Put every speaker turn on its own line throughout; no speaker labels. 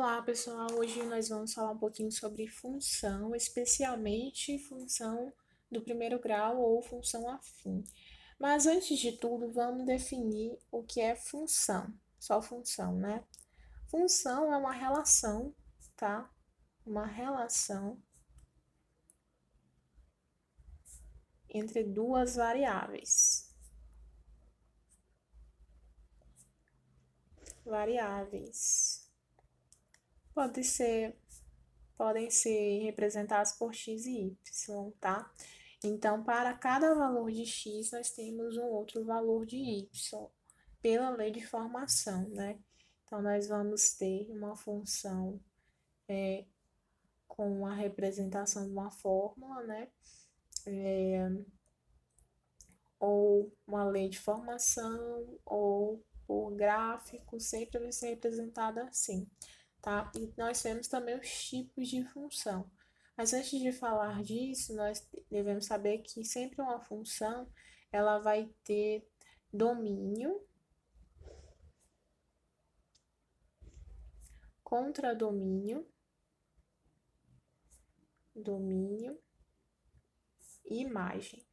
Olá, pessoal. Hoje nós vamos falar um pouquinho sobre função, especialmente função do primeiro grau ou função afim. Mas antes de tudo, vamos definir o que é função. Só função, né? Função é uma relação, tá? Uma relação entre duas variáveis. Podem ser representadas por x e y, tá? Então, para cada valor de x, nós temos um outro valor de y, pela lei de formação, né? Então, nós vamos ter uma função com a representação de uma fórmula, né? Ou uma lei de formação, ou por gráfico, sempre vai ser representada assim, tá? E nós temos também os tipos de função. Mas antes de falar disso, nós devemos saber que sempre uma função, ela vai ter domínio, contradomínio, domínio e imagem.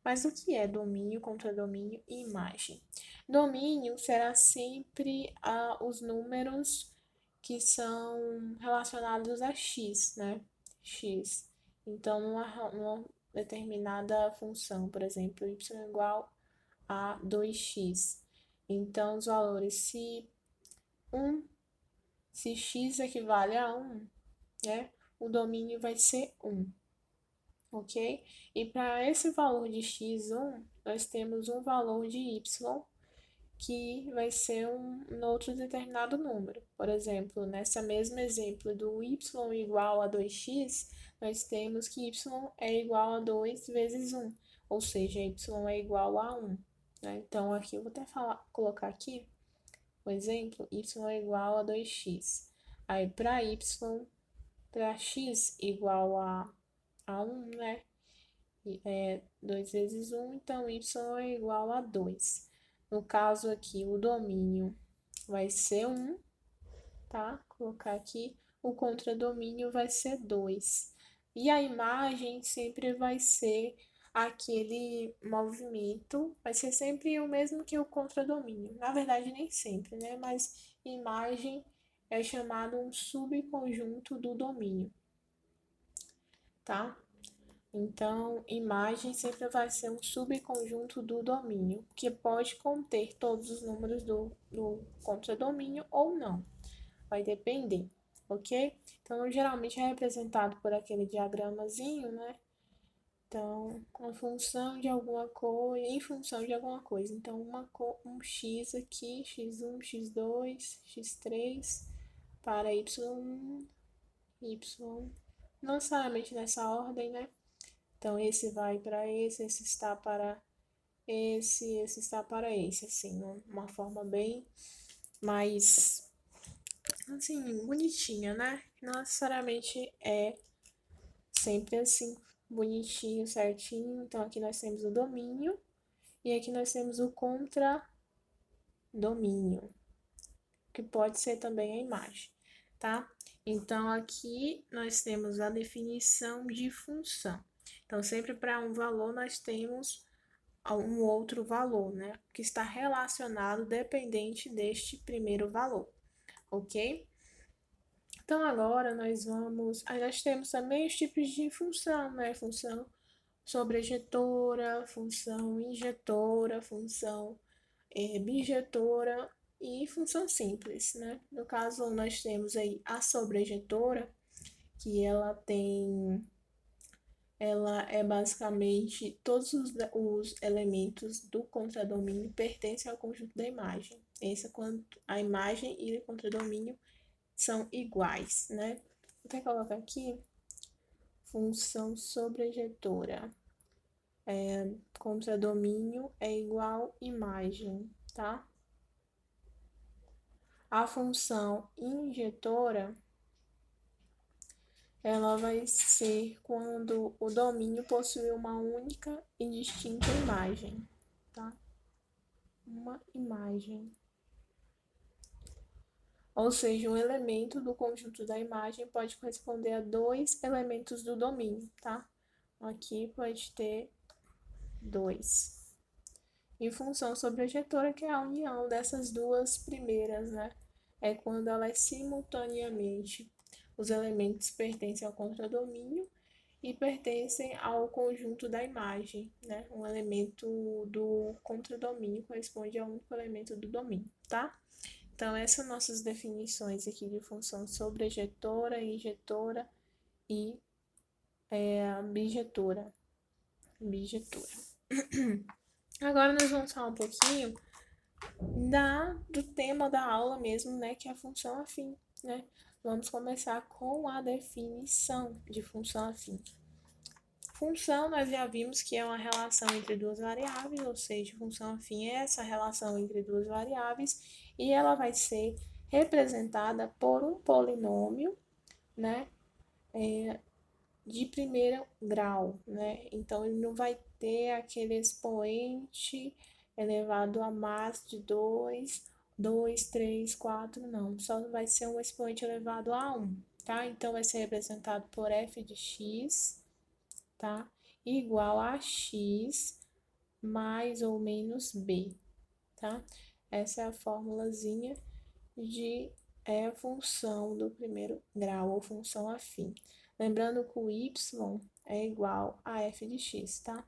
Mas o que é domínio, contradomínio e imagem? Domínio será sempre os números que são relacionados a x, né? X. Então, numa determinada função, por exemplo, y igual a 2x. Então, os valores, se x equivale a 1, né? O domínio vai ser 1, ok? E para esse valor de x1, nós temos um valor de y que vai ser um outro determinado número. Por exemplo, nessa mesmo exemplo do y igual a 2x, nós temos que y é igual a 2 vezes 1, ou seja, y é igual a 1. Né? Então, aqui eu vou até colocar aqui o exemplo, y é igual a 2x. Aí, para x igual a 1, né? É 2 vezes 1, então y é igual a 2. No caso aqui, o domínio vai ser 1, tá? Vou colocar aqui. O contradomínio vai ser 2. E a imagem sempre vai ser aquele movimento, vai ser sempre o mesmo que o contradomínio. Na verdade, nem sempre, né? Mas imagem é chamado um subconjunto do domínio, tá? Então, imagem sempre vai ser um subconjunto do domínio, que pode conter todos os números do contradomínio ou não. Vai depender, ok? Então, geralmente é representado por aquele diagramazinho, né? Então, uma função de alguma coisa, em função de alguma coisa. Então, um x aqui, x1, x2, x3, para y1, y, não necessariamente nessa ordem, né? Então, esse vai para esse está para esse está para esse, assim, uma forma bem mais, assim, bonitinha, né? Não necessariamente é sempre assim, bonitinho, certinho. Então, aqui nós temos o domínio e aqui nós temos o contradomínio, que pode ser também a imagem, tá? Então, aqui nós temos a definição de função. Então, sempre para um valor nós temos um outro valor, né? Que está relacionado dependente deste primeiro valor, ok? Então, agora nós temos também os tipos de função, né? Função sobrejetora, função injetora, função bijetora e função simples, né? No caso, nós temos aí a sobrejetora, que ela é basicamente todos os elementos do contradomínio pertencem ao conjunto da imagem. Essa quando a imagem e o contradomínio são iguais, né? Vou até colocar aqui função sobrejetora. Contradomínio é igual imagem, tá? A função injetora ela vai ser quando o domínio possui uma única e distinta imagem, tá? Uma imagem. Ou seja, um elemento do conjunto da imagem pode corresponder a dois elementos do domínio, tá? Aqui pode ter dois. E função sobrejetora, que é a união dessas duas primeiras, né? É quando elas simultaneamente, os elementos pertencem ao contradomínio e pertencem ao conjunto da imagem, né? Um elemento do contradomínio corresponde ao único elemento do domínio, tá? Então, essas são nossas definições aqui de função sobrejetora, injetora e bijetora. Agora nós vamos falar um pouquinho do tema da aula mesmo, né, que é a função afim, né? Vamos começar com a definição de função afim. Função, nós já vimos que é uma relação entre duas variáveis, ou seja, função afim é essa relação entre duas variáveis, e ela vai ser representada por um polinômio, né, de primeiro grau, né? Então, ele não vai ter aquele expoente elevado a mais de 2, 3, 4, não. Só vai ser um expoente elevado a 1, tá? Então, vai ser representado por f de x, tá? Igual a x mais ou menos b, tá? Essa é a formulazinha de função do primeiro grau ou função afim. Lembrando que o y é igual a f de x, tá?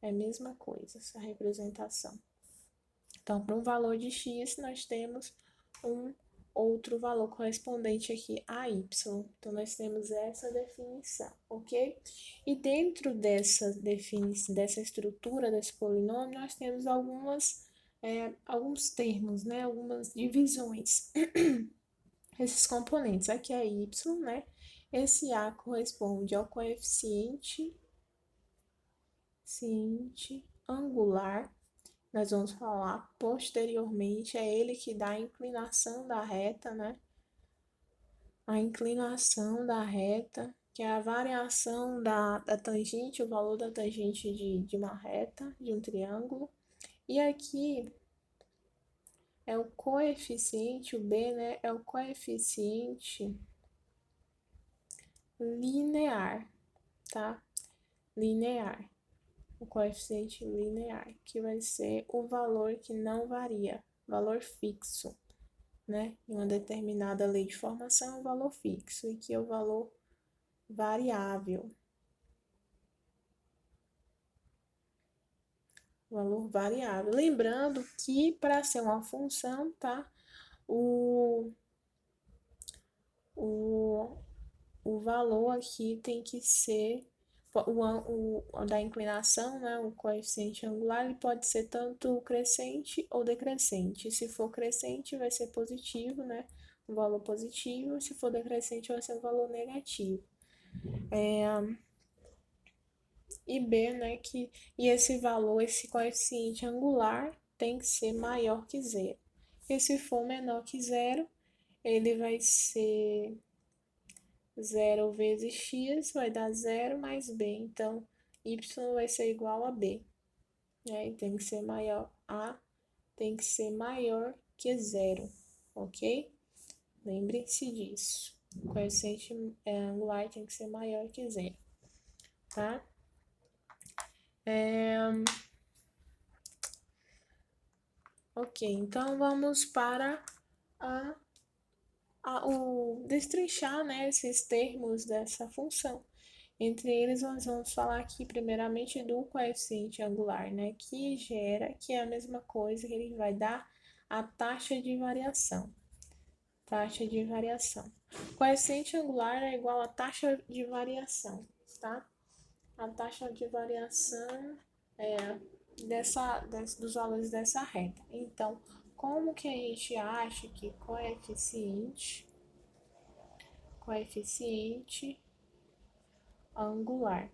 É a mesma coisa, essa representação. Então, para um valor de x, nós temos um outro valor correspondente aqui a y. Então, nós temos essa definição, ok? E dentro dessa definição, dessa estrutura desse polinômio, nós temos alguns termos, né? Algumas divisões. Esses componentes, aqui é y, né? Esse a corresponde ao coeficiente angular. Nós vamos falar posteriormente, é ele que dá a inclinação da reta, né? A inclinação da reta, que é a variação da tangente, o valor da tangente de uma reta, de um triângulo. E aqui é o coeficiente, o B, né? É o coeficiente linear, tá? Linear. O coeficiente linear, que vai ser o valor que não varia, valor fixo, né? Em uma determinada lei de formação, é um valor fixo, e que é o valor variável. Valor variável. Lembrando que para ser uma função, tá? O valor aqui tem que ser da inclinação, né, o coeficiente angular, ele pode ser tanto crescente ou decrescente. Se for crescente, vai ser positivo, né, um valor positivo. Se for decrescente, vai ser um valor negativo. E B, né, e esse valor, esse coeficiente angular, tem que ser maior que zero. E se for menor que zero, ele vai ser 0 vezes x vai dar 0 mais b. Então, y vai ser igual a b. E tem que ser maior, a tem que ser maior que 0, ok? Lembre-se disso. O coeficiente angular tem que ser maior que 0, tá? Ok, então vamos para destrinchar, né, esses termos dessa função. Entre eles, nós vamos falar aqui primeiramente do coeficiente angular, né, que é a mesma coisa que ele vai dar a taxa de variação. Taxa de variação. Coeficiente angular é igual a taxa de variação, tá? A taxa de variação dos valores dessa reta. Então, como que a gente acha que coeficiente angular,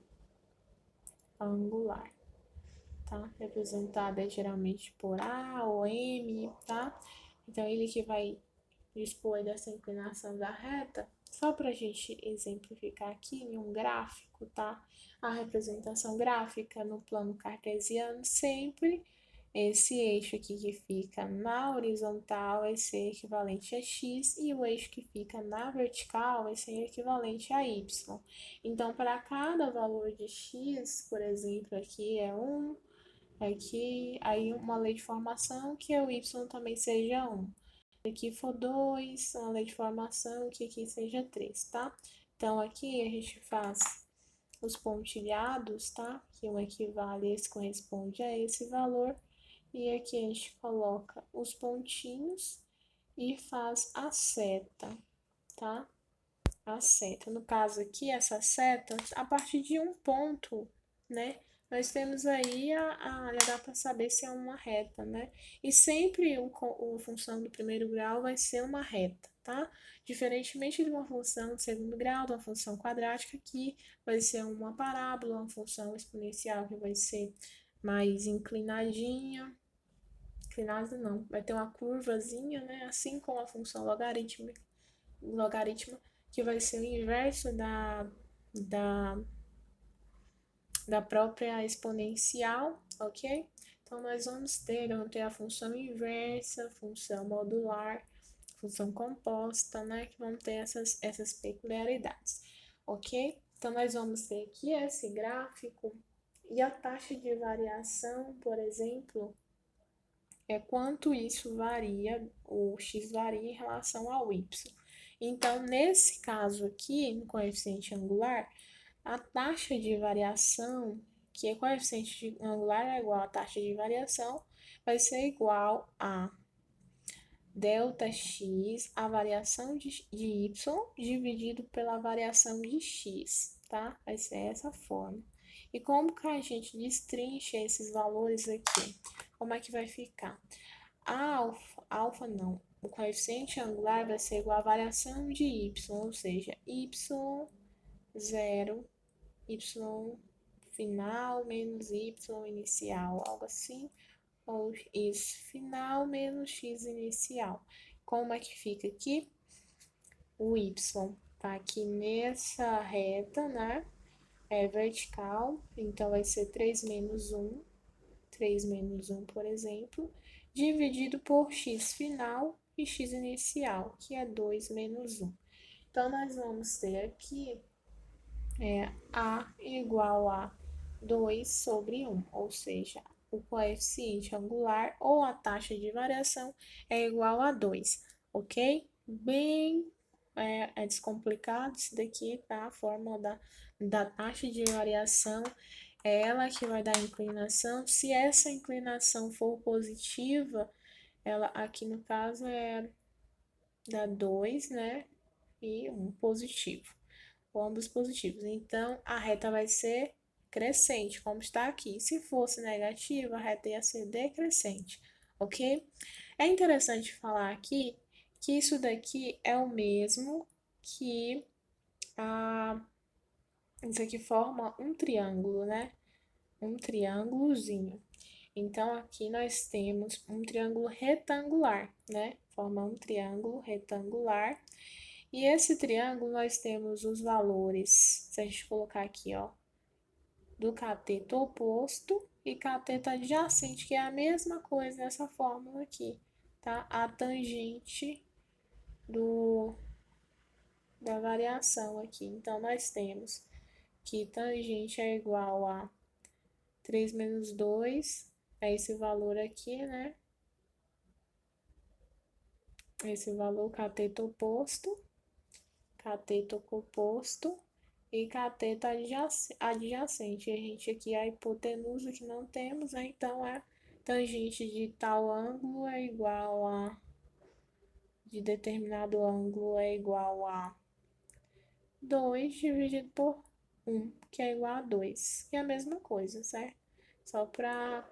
tá? Representada geralmente por A ou M, tá? Então, ele que vai dispor dessa inclinação da reta, só para a gente exemplificar aqui em um gráfico, tá? A representação gráfica no plano cartesiano sempre esse eixo aqui que fica na horizontal vai ser equivalente a x e o eixo que fica na vertical vai ser equivalente a y. Então, para cada valor de x, por exemplo, aqui é 1, aqui, aí uma lei de formação que o y também seja 1. Aqui for 2, uma lei de formação que aqui seja 3, tá? Então, aqui a gente faz os pontilhados, tá? Que um equivale, esse corresponde a esse valor. E aqui a gente coloca os pontinhos e faz a seta, tá? A seta. No caso aqui, essa seta, a partir de um ponto, né? Nós temos aí já dá para saber se é uma reta, né? E sempre a função do primeiro grau vai ser uma reta, tá? Diferentemente de uma função do segundo grau, de uma função quadrática, que vai ser uma parábola, uma função exponencial que vai ser mais inclinadinha, inclinada não, vai ter uma curvazinha, né? Assim como a função logarítmica, que vai ser o inverso da, da própria exponencial, ok? Então, nós vamos ter a função inversa, função modular, função composta, né? Que vão ter essas peculiaridades, ok? Então, nós vamos ter aqui esse gráfico e a taxa de variação, por exemplo, é quanto isso varia, o x varia em relação ao y. Então, nesse caso aqui, no coeficiente angular, a taxa de variação, que é coeficiente angular é igual à taxa de variação, vai ser igual a ΔX, a variação de y, dividido pela variação de x, tá? Vai ser essa forma. E como que a gente destrincha esses valores aqui? Como é que vai ficar? Alfa não, o coeficiente angular vai ser igual à variação de y, ou seja, y0, y final menos y inicial, algo assim, ou isso final menos x inicial. Como é que fica aqui? O y tá aqui nessa reta, né? É vertical, então vai ser 3 menos 1, 3 menos 1, por exemplo, dividido por x final e x inicial, que é 2 menos 1. Então, nós vamos ter aqui A igual a 2 sobre 1, ou seja, o coeficiente angular ou a taxa de variação é igual a 2, ok? Bem descomplicado isso daqui, tá? A fórmula da taxa de variação é ela que vai dar a inclinação. Se essa inclinação for positiva, ela aqui no caso é da 2, né? E 1 positivo, ou ambos positivos. Então, a reta vai ser crescente, como está aqui. Se fosse negativa, a reta ia ser decrescente, ok? É interessante falar aqui que isso daqui é o mesmo que isso aqui forma um triângulo, né? Um triângulozinho. Então, aqui nós temos um triângulo retangular, né? Forma um triângulo retangular. E esse triângulo nós temos os valores, se a gente colocar aqui, ó, do cateto oposto e cateto adjacente, que é a mesma coisa nessa fórmula aqui, tá? A tangente da variação aqui. Então, nós temos que tangente é igual a 3 menos 2, é esse valor aqui, né? Esse valor cateto oposto e cateto adjacente. A gente aqui, a hipotenusa que não temos, né? Então, a tangente de tal ângulo é igual a, de determinado ângulo é igual a 2 dividido por 1, que é igual a 2, que é a mesma coisa, certo? Só para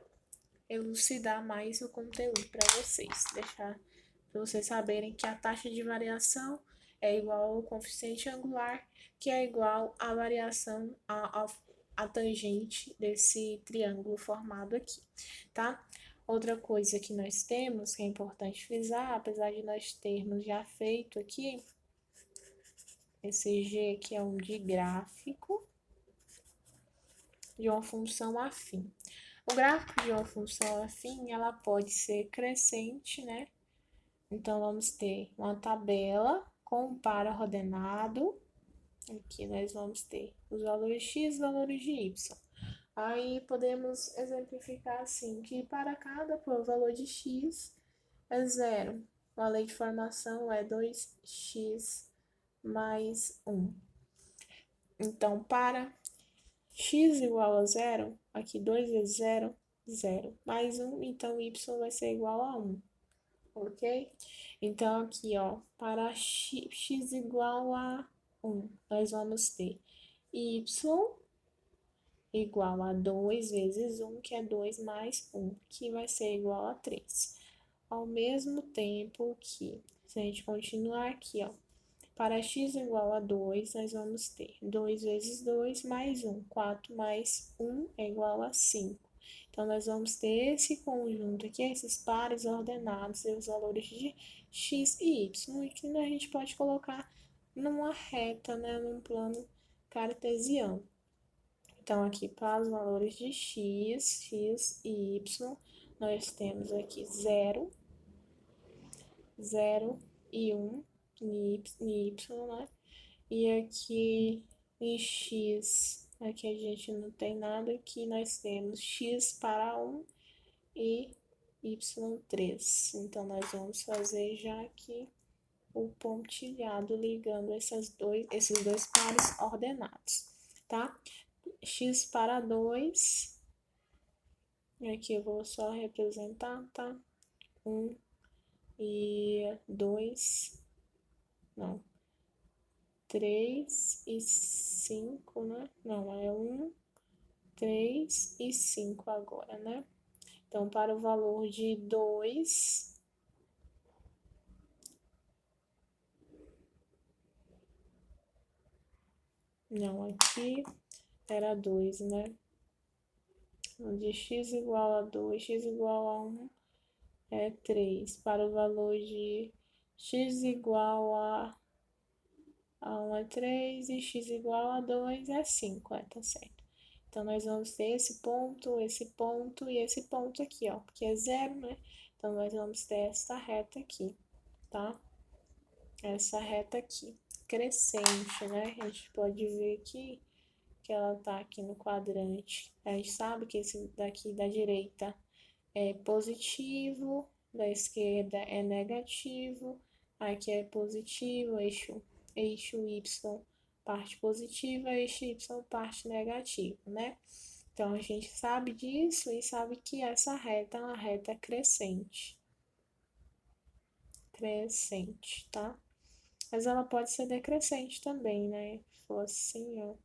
elucidar mais o conteúdo para vocês, deixar para vocês saberem que a taxa de variação é igual ao coeficiente angular, que é igual à variação, a tangente desse triângulo formado aqui, tá? Outra coisa que nós temos, que é importante frisar, apesar de nós termos já feito aqui, esse G aqui é um de gráfico de uma função afim. O gráfico de uma função afim, ela pode ser crescente, né? Então, vamos ter uma tabela com um par ordenado. Aqui nós vamos ter os valores x e os valores de y. Aí, podemos exemplificar assim, que para cada valor de x é zero. A lei de formação é 2x mais 1. Então, para x igual a zero, aqui 2 vezes zero, zero. Mais 1, então y vai ser igual a 1. Ok? Então, aqui, ó, para x igual a 1, nós vamos ter y igual a 2 vezes 1, que é 2 mais 1, que vai ser igual a 3. Ao mesmo tempo que, se a gente continuar aqui, ó, para x igual a 2, nós vamos ter 2 vezes 2 mais 1. 4 mais 1 é igual a 5. Então, nós vamos ter esse conjunto aqui, esses pares ordenados e os valores de x e y, que a gente pode colocar numa reta, né, num plano cartesiano. Então, aqui para os valores de x e y, nós temos aqui 0, 0 e 1 em y, né? E aqui em x, aqui a gente não tem nada, aqui nós temos x para 1 e y3. Então, nós vamos fazer já aqui o pontilhado ligando esses dois pares ordenados, tá? X para 2, aqui eu vou só representar, tá? 1 e 2, não, 3 e 5, né? Não, é 1, 3 e 5 agora, né? Então, para o valor de 2, não, aqui era 2, né? De x igual a 2, x igual a 1 é 3. Para o valor de x igual a 1 é 3 e x igual a 2 é 5, tá certo. Então, nós vamos ter esse ponto e esse ponto aqui, ó, porque é zero, né? Então, nós vamos ter essa reta aqui, tá? Essa reta aqui, crescente, né? A gente pode ver aqui que ela tá aqui no quadrante. A gente sabe que esse daqui da direita é positivo, da esquerda é negativo, aqui é positivo, eixo Y, parte positiva, eixo Y, parte negativa, né? Então, a gente sabe disso e sabe que essa reta é uma reta crescente. Crescente, tá? Mas ela pode ser decrescente também, né? Se for assim, ó,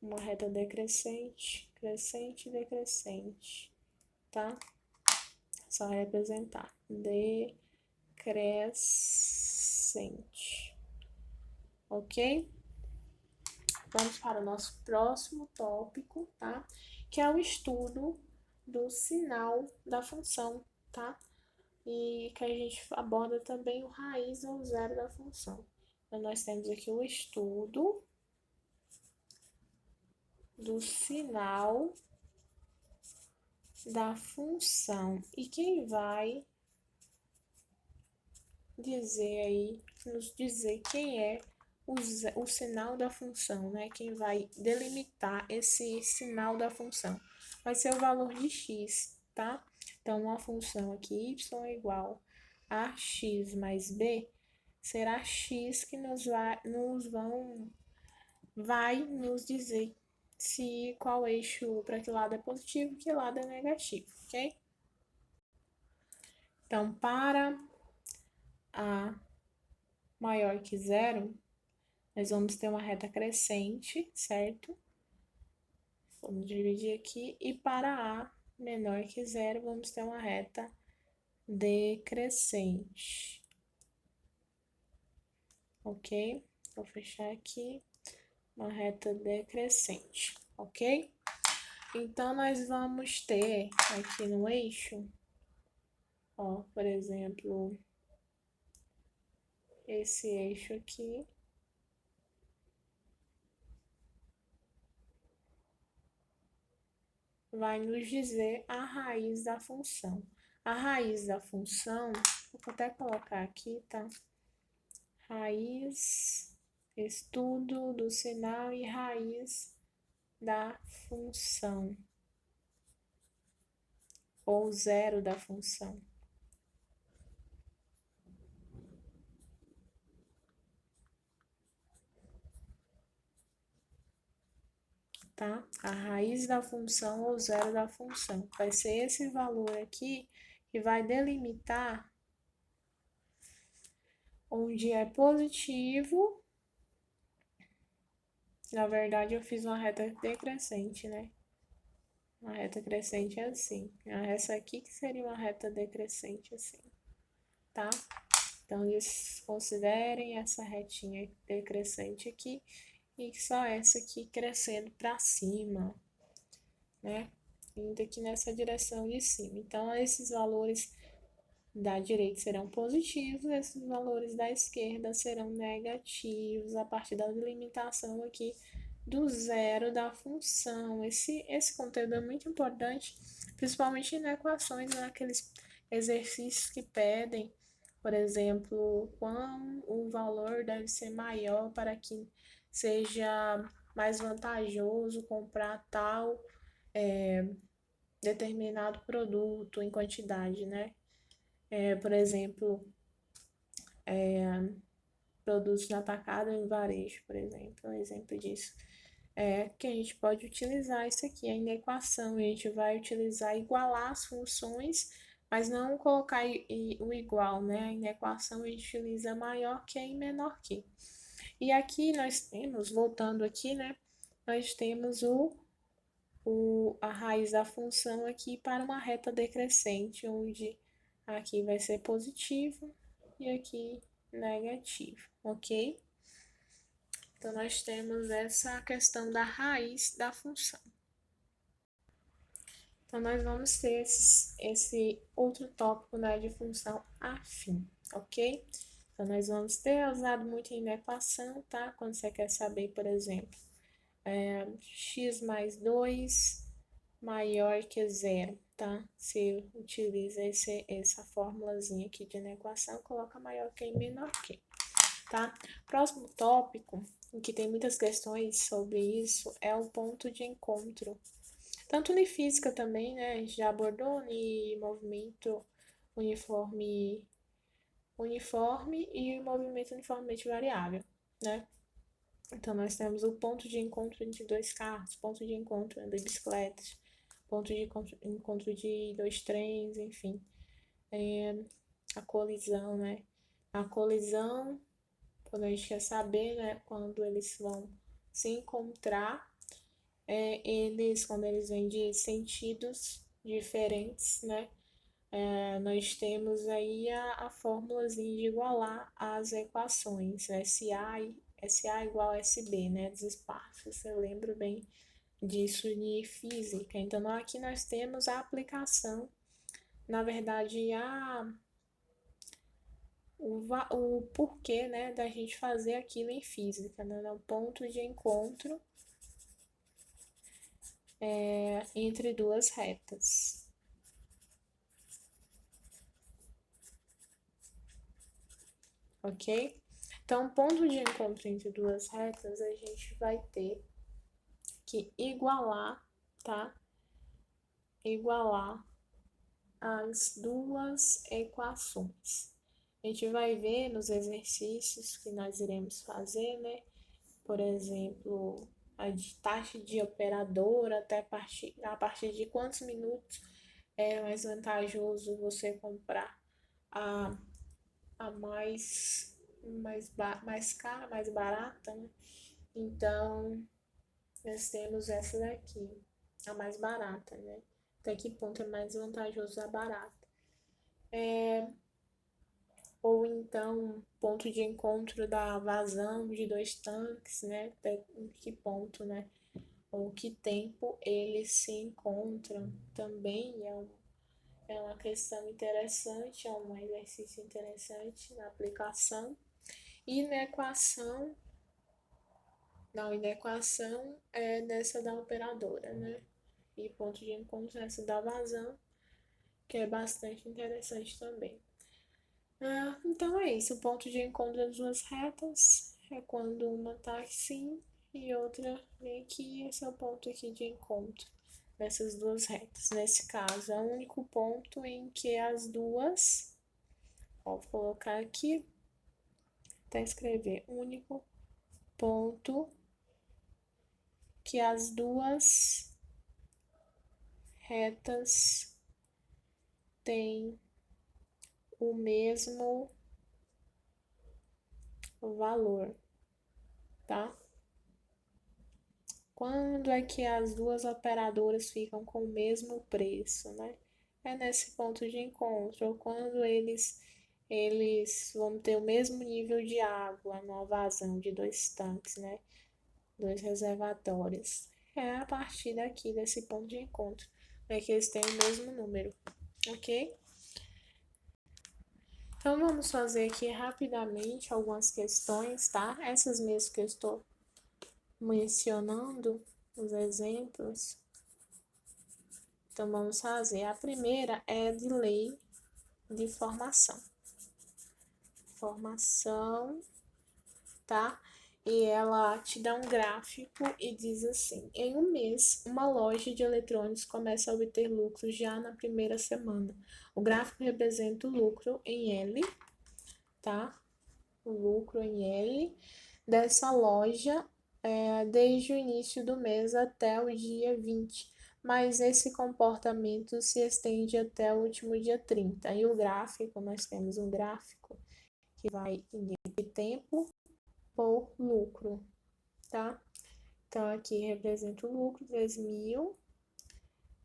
uma reta decrescente, crescente, decrescente, tá? Só representar. Decrescente. Ok? Vamos para o nosso próximo tópico, tá? Que é o estudo do sinal da função, tá? E que a gente aborda também o raiz ou zero da função. Então, nós temos aqui o estudo do sinal da função. E quem vai dizer aí, nos dizer quem é o sinal da função, né? Quem vai delimitar esse sinal da função vai ser o valor de x, tá? Então, uma função aqui, y é igual a x mais b, será x que vai nos dizer se qual eixo para que lado é positivo e que lado é negativo, ok? Então, para a maior que zero, nós vamos ter uma reta crescente, certo? Vamos dividir aqui. E para A menor que zero, vamos ter uma reta decrescente. Ok? Vou fechar aqui. Uma reta decrescente, ok? Então, nós vamos ter aqui no eixo, ó, por exemplo, esse eixo aqui. vai nos dizer a raiz da função. A raiz da função, vou até colocar aqui, tá? Raiz, estudo do sinal e raiz da função, ou zero da função. Tá? A raiz da função ou zero da função. Vai ser esse valor aqui que vai delimitar onde é positivo. Na verdade, eu fiz uma reta decrescente, né? Uma reta crescente é assim. Essa aqui que seria uma reta decrescente assim, tá? Então, eles considerem essa retinha decrescente aqui e só essa aqui crescendo para cima, né? Indo aqui nessa direção de cima. Então, esses valores da direita serão positivos, esses valores da esquerda serão negativos a partir da delimitação aqui do zero da função. Esse conteúdo é muito importante, principalmente em equações, naqueles exercícios que pedem, por exemplo, quão o valor deve ser maior para que seja mais vantajoso comprar tal determinado produto em quantidade, né? Por exemplo, produtos no atacado e no varejo, por exemplo, um exemplo disso. Que a gente pode utilizar isso aqui, a equação, a gente vai utilizar igualar as funções, mas não colocar o igual, né? Na equação a gente utiliza maior que e menor que. E aqui nós temos, voltando aqui, né? Nós temos a raiz da função aqui para uma reta decrescente, onde aqui vai ser positivo e aqui negativo, ok? Então, nós temos essa questão da raiz da função. Então, nós vamos ter esse outro tópico, né, de função afim, ok? Então, nós vamos ter usado muito em equação, tá? Quando você quer saber, por exemplo, x mais 2 maior que zero, tá? Você utiliza essa formulazinha aqui de equação, coloca maior que e menor que, tá? Próximo tópico, em que tem muitas questões sobre isso, é o ponto de encontro. Tanto em física também, né? A gente já abordou em movimento uniforme e movimento uniformemente variável, né? Então, nós temos o ponto de encontro entre dois carros, ponto de encontro entre bicicletas, ponto de encontro de dois trens, enfim. A colisão, né? A colisão, quando a gente quer saber, né, quando eles vão se encontrar, quando eles vêm de sentidos diferentes, né? Nós temos aí a fórmulazinha de igualar as equações, SA igual a SB, né, dos espaços. Eu lembro bem disso de física. Então, aqui nós temos a aplicação, na verdade, o porquê, né, da gente fazer aquilo em física, né, o ponto de encontro entre duas retas. Ok? Então, ponto de encontro entre duas retas, a gente vai ter que igualar, tá? Igualar as duas equações. A gente vai ver nos exercícios que nós iremos fazer, né? Por exemplo, a taxa de operadora a partir de quantos minutos é mais vantajoso você comprar a mais cara, mais barata, né? Então, nós temos essa daqui, a mais barata, né? Até que ponto é mais vantajoso a barata. Ou então, ponto de encontro da vazão de dois tanques, né? Até em que ponto, né? Ou que tempo eles se encontram também é uma questão interessante, é um exercício interessante na aplicação. E na equação é dessa da operadora, né? e ponto de encontro nessa da vazão, que é bastante interessante também. Então é isso, o ponto de encontro das duas retas é quando uma está assim e outra vem aqui, esse é o ponto aqui de encontro dessas duas retas. Nesse caso, é o único ponto em que as duas, vou colocar aqui, até escrever, único ponto que as duas retas têm o mesmo valor, tá? Quando é que as duas operadoras ficam com o mesmo preço, né? É nesse ponto de encontro, ou quando eles vão ter o mesmo nível de água numa vazão de dois tanques, né? Dois reservatórios. É a partir daqui, desse ponto de encontro, né, que eles têm o mesmo número, ok? Então, vamos fazer aqui rapidamente algumas questões, tá? Essas mesmo que eu estou mencionando, os exemplos. Então, vamos fazer. A primeira é de lei de formação. Formação, tá? E ela te dá um gráfico e diz assim: em um mês, uma loja de eletrônicos começa a obter lucro já na primeira semana. O gráfico representa o lucro em L, tá? O lucro em L dessa loja desde o início do mês até o dia 20, mas esse comportamento se estende até o último dia 30. E o gráfico, nós temos um gráfico que vai indicar tempo por lucro, tá? Então, aqui representa o lucro, 2.000,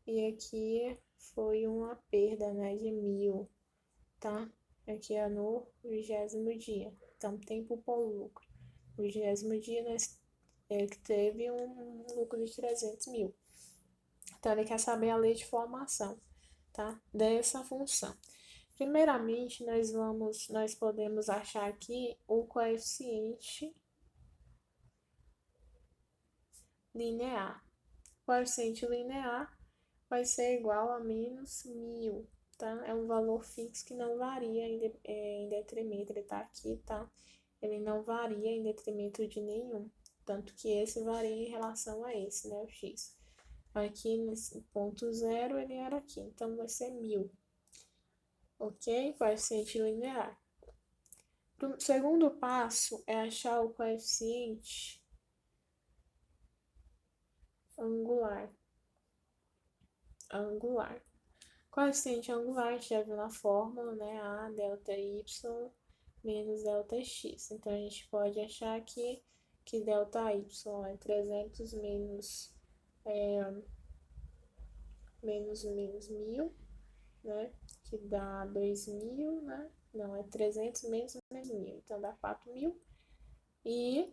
e aqui foi uma perda, né, de 1.000, tá? Aqui é no 20º dia, então, tempo por lucro. No 20º dia, nós que teve um lucro de 300.000. Então, ele quer saber a lei de formação, tá? Dessa função. Primeiramente, nós podemos achar aqui o coeficiente linear. O coeficiente linear vai ser igual a menos 1.000, tá? É um valor fixo que não varia em detrimento, ele tá aqui, tá? Ele não varia em detrimento de nenhum, tanto que esse varia em relação a esse, né, o x. Aqui nesse ponto zero ele era aqui, então vai ser 1.000, ok? Coeficiente linear. O segundo passo é achar o coeficiente angular. Coeficiente angular, a gente já viu na fórmula, né? A delta y menos delta x. Então, a gente pode achar aqui que delta y é 300 menos 1.000, né? Que dá 2.000, né? Não, é 300 menos 1.000, então dá 4.000. E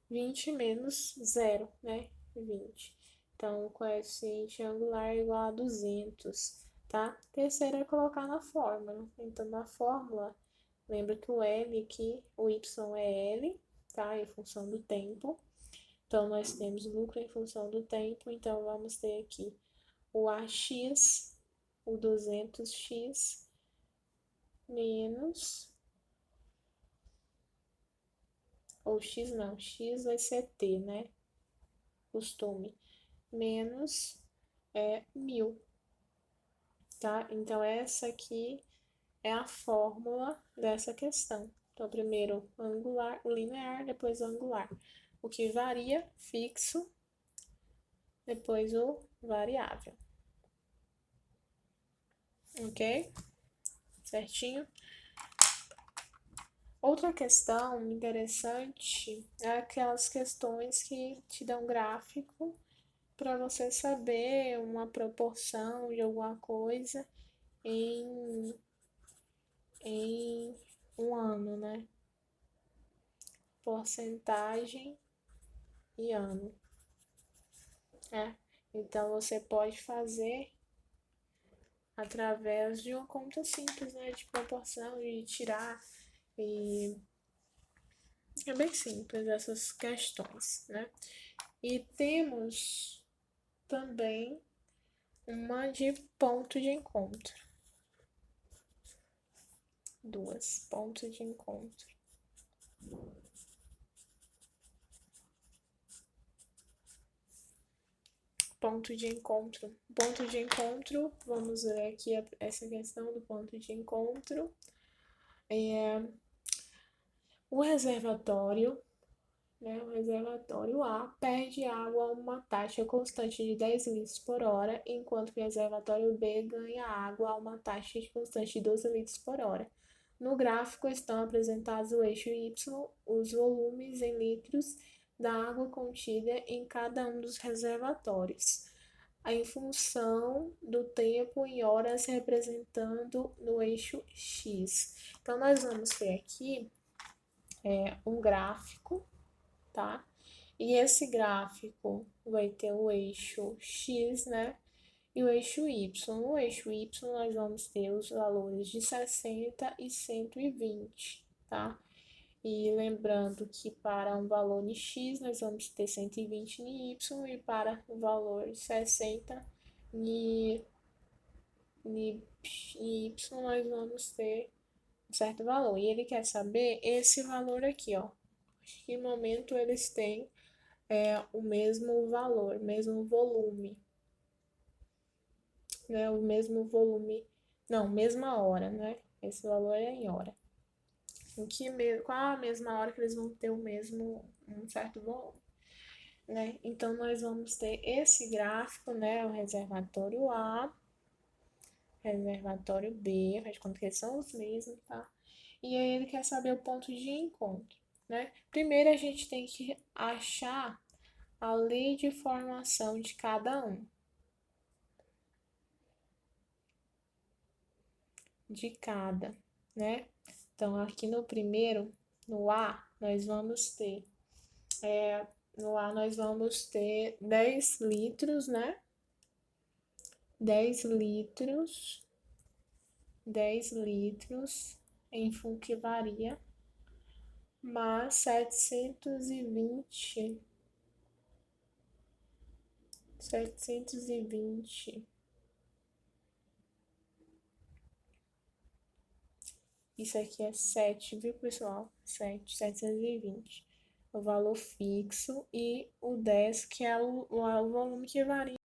20 menos 0, né? 20. Então, o coeficiente angular é igual a 200, tá? Terceiro é colocar na fórmula. Então, na fórmula, lembra que o L aqui, o Y é L, tá? Em função do tempo. Então, nós temos lucro em função do tempo. Então, vamos ter aqui o AX, o 200x, menos... Ou x não, x vai ser t, né? Costume. Menos 1.000, tá? Então, essa aqui é a fórmula dessa questão. Então, primeiro angular, linear, depois angular. O que varia, fixo, depois o variável. Ok? Certinho? Outra questão interessante é aquelas questões que te dão gráfico para você saber uma proporção de alguma coisa em um ano, né? Porcentagem e ano, né? Então, você pode fazer através de uma conta simples, né? De proporção, de tirar, e é bem simples essas questões, né? E temos também uma de ponto de encontro. 2 pontos de encontro. Ponto de encontro. Ponto de encontro, vamos ver aqui essa questão do ponto de encontro. O reservatório, né, o reservatório A perde água a uma taxa constante de 10 litros por hora, enquanto que o reservatório B ganha água a uma taxa constante de 12 litros por hora. No gráfico estão apresentados o eixo Y, os volumes em litros da água contida em cada um dos reservatórios, em função do tempo em horas representando no eixo X. Então, nós vamos ter aqui um gráfico, tá? E esse gráfico vai ter o eixo X, né? E o eixo Y. No eixo Y, nós vamos ter os valores de 60 e 120, tá? E lembrando que para um valor em X, nós vamos ter 120 em Y, e para o valor de 60 em Y, nós vamos ter um certo valor. E ele quer saber esse valor aqui, ó. Em que momento eles têm o mesmo valor, mesmo volume, né? O mesmo volume, não, mesma hora, né? Esse valor é em hora. Qual a mesma hora que eles vão ter um certo volume, né? Então, nós vamos ter esse gráfico, né? O reservatório A, reservatório B, faz conta que eles são os mesmos, tá? E aí ele quer saber o ponto de encontro, né? Primeiro a gente tem que achar a lei de formação de cada um. De cada, né? Então, aqui no primeiro, no A, nós vamos ter, no A nós vamos ter 10 litros, né? 10 litros, 10 litros, em que varia, mas 720. Isso aqui é 7, viu, pessoal? 720. O valor fixo, e o 10, que é o volume que varia.